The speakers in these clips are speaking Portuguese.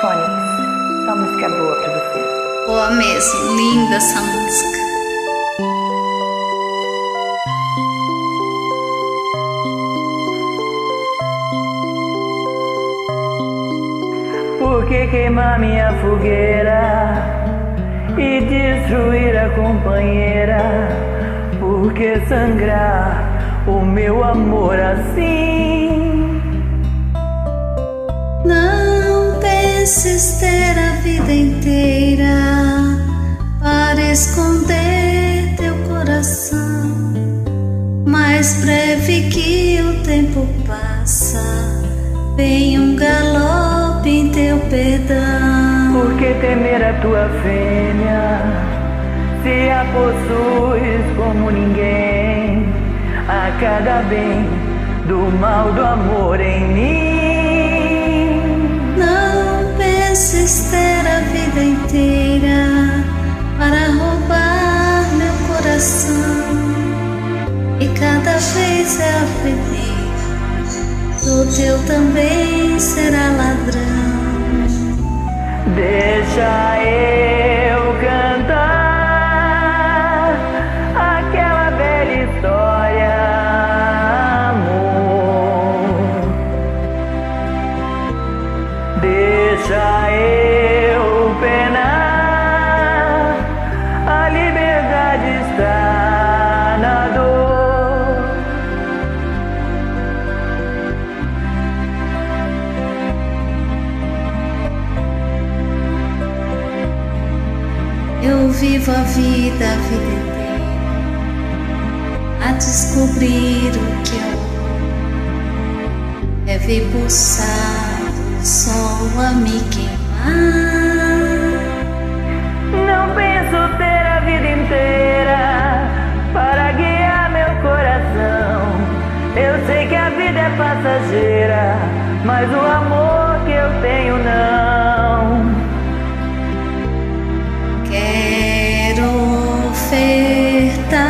Phonics. Só música boa pra você. Boa mesmo, linda essa música. Por que queimar minha fogueira e destruir a companheira? Por que sangrar o meu amor assim? Não penses ter a vida inteira para esconder teu coração. Mais breve que o tempo passa, vem um galope em teu perdão. Por que temer a tua fêmea, se a possuis como ninguém? A cada bem do mal do amor em mim. Não penses ter a vida inteira para roubar meu coração, e cada vez é feliz, o teu também será ladrão. Deixa eu cantar aquela velha história, amor. Deixa eu penar, a liberdade está na dor. Eu vivo a vida inteira a descobrir o que é o é vir pulsar o sol a me queimar. Não penso ter a vida inteira para guiar meu coração. Eu sei que a vida é passageira, mas o amor que eu tenho não. Quero ofertar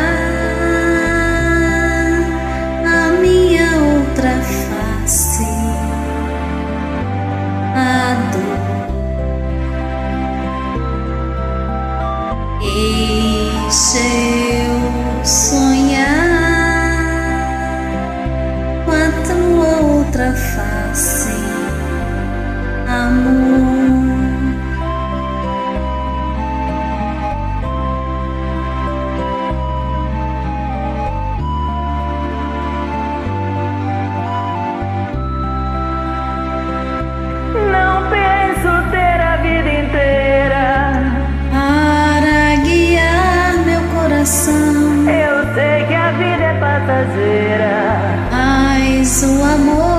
a minha outra face, a dor. Deixa eu sonhar com a tua outra face, amor. Não penso ter a vida inteira Para guiar meu coração, eu sei que a vida é passageira, mas o amor